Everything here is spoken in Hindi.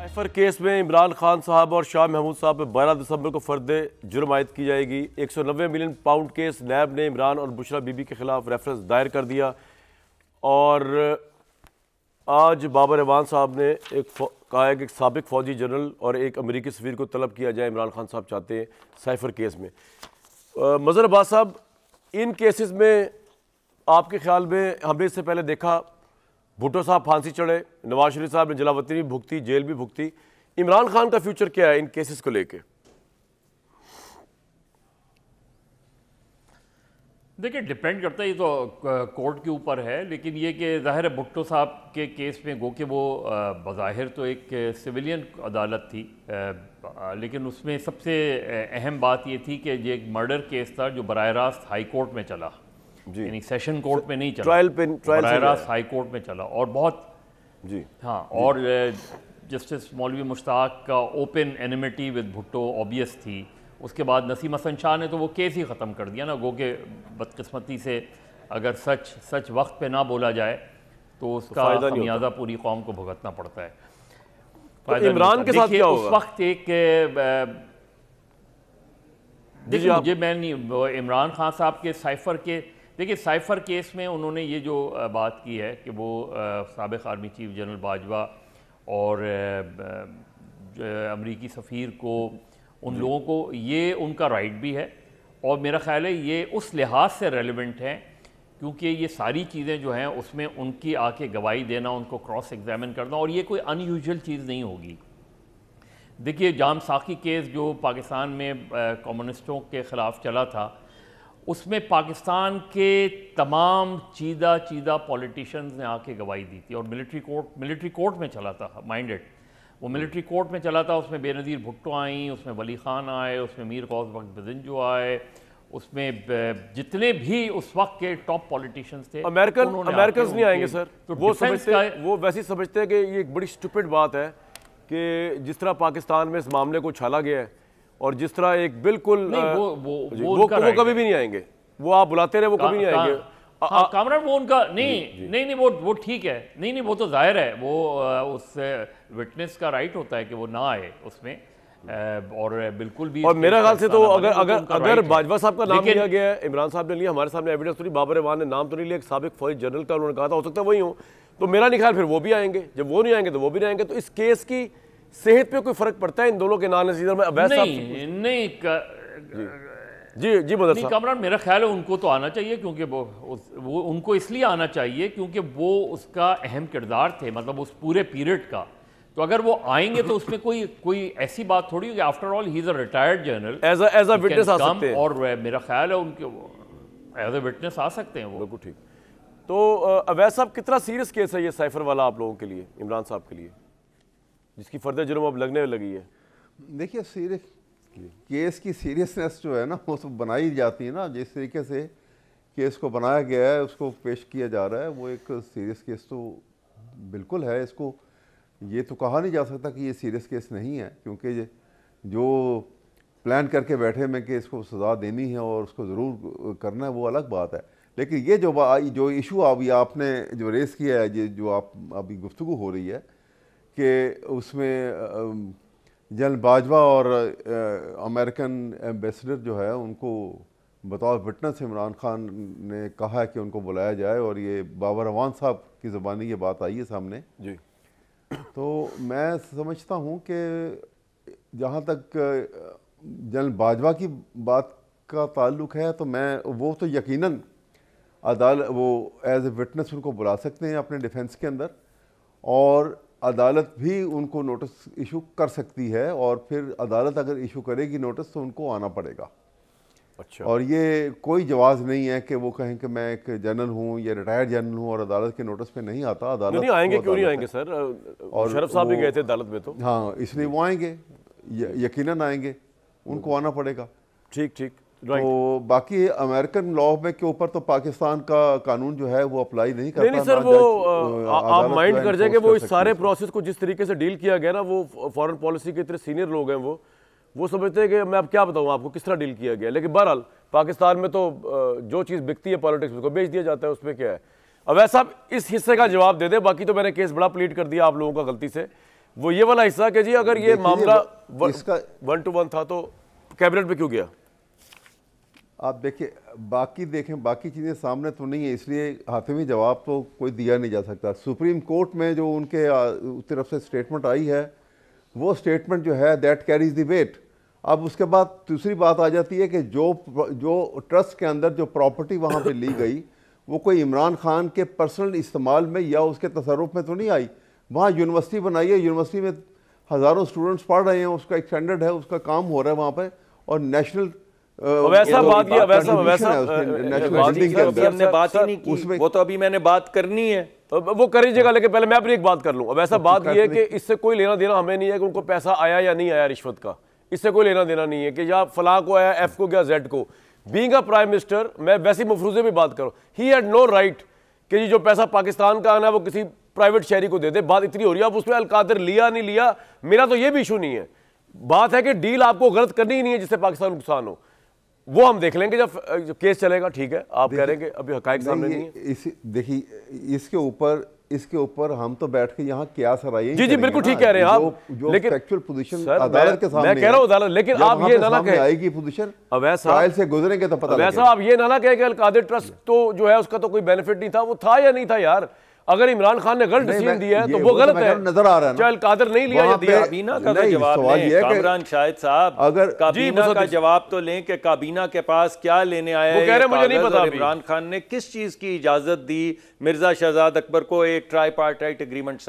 साइफर केस में इमरान खान साहब और शाह महमूद साहब पर 12 दिसंबर को फर्द जुर्म आयद की जाएगी। 190 मिलियन पाउंड केस नैब ने इमरान और बुशरा बीबी के खिलाफ रेफरेंस दायर कर दिया। और आज बाबर एवान साहब ने कहा है कि एक साबिक फौजी जनरल और एक अमरीकी सफीर को तलब किया जाए। इमरान खान साहब चाहते हैं साइफर केस में। मज़हर अब्बास साहब, इन केसेस में आपके ख्याल में, हमने इससे पहले देखा भुट्टो साहब फांसी चढ़े, नवाज शरीफ साहब ने जलावतनी भी भुगती, जेल भी भुगती। इमरान खान का फ्यूचर क्या है इन केसेस को लेके? देखिए, डिपेंड करता है, ये तो कोर्ट के ऊपर है। लेकिन ये कि ज़ाहिर है भुट्टो साहब के केस में गो कि वो बज़ाहिर तो एक सिविलियन अदालत थी, लेकिन उसमें सबसे अहम बात ये थी कि ये एक मर्डर केस था जो बराह रास्त हाई कोर्ट में चला, यानी सेशन कोर्ट में नहीं चला, ट्रायल बराह रास्त हाई कोर्ट में चला। और बहुत जी हाँ, और जस्टिस मौलवी मुश्ताक का open enmity with Bhutto obvious थी। उसके बाद नसीम हसन शाह ने तो वो केस ही ख़त्म कर दिया ना, गो के बदकिस्मती से अगर सच वक्त पे ना बोला जाए तो उसका खमियाजा पूरी कौम को भुगतना पड़ता है। तो इमरान के साथ क्या होगा? उस वक्त एक देखिए, मुझे मैं नहीं, इमरान खान साहब के साइफर के, देखिए साइफर केस में उन्होंने ये जो बात की है कि वो साबिक़ आर्मी चीफ जनरल बाजवा और अमरीकी सफ़ीर को, उन लोगों को, ये उनका राइट भी है। और मेरा ख्याल है ये उस लिहाज से रेलिवेंट है क्योंकि ये सारी चीज़ें जो हैं उसमें उनकी आके गवाही देना, उनको क्रॉस एग्जामिन करना, और ये कोई अनयूजुअल चीज़ नहीं होगी। देखिए, जाम साकी केस जो पाकिस्तान में कम्युनिस्टों के ख़िलाफ़ चला था, उसमें पाकिस्तान के तमाम चीदा पॉलिटिशियंस ने आके गवाही दी थी। और मिलिट्री कोर्ट में चला था, माइंडेड वो मिलिट्री कोर्ट में चला था। उसमें बेनज़ीर भुट्टो आई, उसमें वली खान आए, उसमें मीर गौस बख्श बदिंजो आए, उसमें जितने भी उस वक्त के टॉप पॉलिटिशियंस थे। अमेरिकन नहीं आएंगे सर, तो वो वैसे समझते हैं कि ये एक बड़ी स्टूपिड बात है कि जिस तरह पाकिस्तान में इस मामले को छाला गया है और जिस तरह एक बिल्कुल वो कभी भी नहीं आएंगे। वो आप बुलाते रहे, वो कभी नहीं आएंगे। हाँ, कामरान, वो उनका नहीं, वो ठीक है, नहीं वो तो जाहिर है, वो उस विटनेस का राइट होता है कि वो ना आए उसमें, और बिल्कुल भी। और मेरा ख्याल से तो अगर बाजवा साहब का नाम लिया गया है, इमरान साहब ने लिया, हमारे सामने एविडेंस तो नहीं, बाबर एवान ने नाम तो नहीं लिया, एक साबिक फौजी जनरल का उन्होंने कहा था, हो सकता है वही हो, तो मेरा नहीं ख्याल फिर वो भी आएंगे। जब वो नहीं आएंगे तो वो भी नहीं आएंगे। तो इस केस की सेहत पे कोई फर्क पड़ता है इन दोनों के नाम नज़ीर में? अवैध जी नहीं कामरान, मेरा ख्याल है उनको तो आना चाहिए, क्योंकि वो उनको इसलिए आना चाहिए क्योंकि वो उसका अहम किरदार थे, मतलब उस पूरे पीरियड का। तो अगर वो आएंगे तो उसमें कोई ऐसी बात थोड़ी होगी। After all he is a retired general, as a witness आ सकते हैं, और मेरा ख्याल है उनके एज अ विटनेस आ सकते हैं वो। बिल्कुल ठीक। तो अवैध साहब, कितना सीरियस केस है ये साइफर वाला आप लोगों के लिए, इमरान साहब के लिए, जिसकी फर्द जुर्म अब लगने लगी है? देखिए, सीरियस केस की सीरियसनेस जो है ना, वो सब बनाई जाती है ना, जिस तरीके से केस को बनाया गया है, उसको पेश किया जा रहा है, वो एक सीरियस केस तो बिल्कुल है। इसको ये तो कहा नहीं जा सकता कि ये सीरियस केस नहीं है, क्योंकि जो प्लान करके बैठे में कि इसको सज़ा देनी है और उसको ज़रूर करना है, वो अलग बात है। लेकिन ये जो इशू अभी आपने जो रेस किया है, ये जो आप अभी गुफ्तगू हो रही है कि उसमें जनरल बाजवा और अमेरिकन एम्बेसडर जो है उनको बतौर विटनेस इमरान खान ने कहा है कि उनको बुलाया जाए, और ये बाबर एवान साहब की ज़बानी ये बात आई है सामने जी। तो मैं समझता हूँ कि जहाँ तक जनरल बाजवा की बात का ताल्लुक़ है, तो वो तो यकीनन अदालत वो एज ए विटनेस उनको बुला सकते हैं अपने डिफेंस के अंदर, और अदालत भी उनको नोटिस इशू कर सकती है, और फिर अदालत अगर इशू करेगी नोटिस तो उनको आना पड़ेगा। अच्छा। और ये कोई जवाज़ नहीं है कि वो कहें कि मैं एक जनरल हूँ या रिटायर्ड जनरल हूँ और अदालत के नोटिस पे नहीं आता। अदालत नहीं आएंगे, क्यों नहीं आएंगे सर? और शरफ साहब भी गए थे अदालत में, तो हाँ, इसलिए वो आएंगे, यकीनन आएंगे, उनको आना पड़ेगा। ठीक। तो बाकी अमेरिकन लॉ में के ऊपर तो पाकिस्तान का कानून जो है वो अप्लाई नहीं करता। नहीं सर, वो आप माइंड कर जाएंगे, वो इस सारे प्रोसेस को जिस तरीके से डील किया गया ना, वो फॉरेन पॉलिसी के इतने सीनियर लोग हैं, वो समझते हैं कि मैं अब क्या बताऊं आपको किस तरह डील किया गया। लेकिन बहरहाल पाकिस्तान में तो जो चीज़ बिकती है पॉलिटिक्स में, उसको बेच दिया जाता है, उसमें क्या है। अवैध साहब इस हिस्से का जवाब दे दे, बाकी तो मैंने केस बड़ा प्लीड कर दिया आप लोगों का गलती से। वो ये वाला हिस्सा कि जी अगर ये मामला इसका 1 to 1 था तो कैबिनेट पे क्यों गया? आप देखिए, बाकी चीज़ें सामने तो नहीं है, इसलिए हाथमी जवाब तो कोई दिया नहीं जा सकता। सुप्रीम कोर्ट में जो उनके तरफ से स्टेटमेंट आई है, वो स्टेटमेंट जो है दैट कैरीज द वेट। अब उसके बाद दूसरी बात आ जाती है कि जो ट्रस्ट के अंदर जो प्रॉपर्टी वहाँ पे ली गई वो कोई इमरान खान के पर्सनल इस्तेमाल में या उसके तसर्रुफ में तो नहीं आई। वहाँ यूनिवर्सिटी बनाई है, यूनिवर्सिटी में हज़ारों स्टूडेंट्स पढ़ रहे हैं, उसका एक स्टैंडर्ड है, उसका काम हो रहा है वहाँ पे, और नेशनल वैसा बात ये वैसा हमने बात ही नहीं की, वो तो अभी मैंने बात करनी है, वो कर लीजिएगा, लेकिन पहले मैं अपनी एक बात कर लूं। अब ऐसा बात ये है कि इससे कोई लेना देना हमें नहीं है कि उनको पैसा आया या नहीं आया रिश्वत का, इससे कोई लेना देना नहीं है कि या फलां को आया, एफ को गया, जेड को। बीइंग अ प्राइम मिनिस्टर, मैं वैसी मफरूजे में बात करूं, ही हैड नो राइट कि जो पैसा पाकिस्तान का आना है वो किसी प्राइवेट शहरी को दे दे। बात इतनी हो रही है, अब उसमें अलकादर लिया नहीं लिया, मेरा तो ये भी इशू नहीं है। बात है कि डील आपको गलत करनी ही नहीं है जिससे पाकिस्तान नुकसान हो, वो हम देख लेंगे जब केस चलेगा। ठीक है, आप कह रहे हैं कि अभी हकायक सामने नहीं है। देखिए, इसके ऊपर हम तो बैठ के यहाँ क्या सराइए। जी बिल्कुल ठीक कह रहे हैं आप, लेकिन फैक्चुअल पोजीशन अदालत के सामने मैं कह रहा हूँ अदालत, लेकिन आप ये ना कहें आएगी पोजीशन, अवैसा ट्रायल से गुजरेंगे तो पता लगेगा। वैसा आप ये ना कहें कि अलकादर ट्रस्ट तो जो है उसका तो कोई बेनिफिट नहीं था, वो था या नहीं था यार। अगर इमरान खान ने गलत डिसीजन दिया है तो वो गलत है, नजर आ रहा है। चाहे अलकादर नहीं लिया या दिया। काबीना का तो जवाब लें कामरान शाहिद साहब, अगर काबीना का जवाब तो लें कि काबीना के पास क्या लेने आया है। वो कह रहे मुझे नहीं पता इमरान खान ने किस चीज की इजाजत दी मिर्जा शहजाद अकबर को एक ट्राईपार्टाइट एग्रीमेंट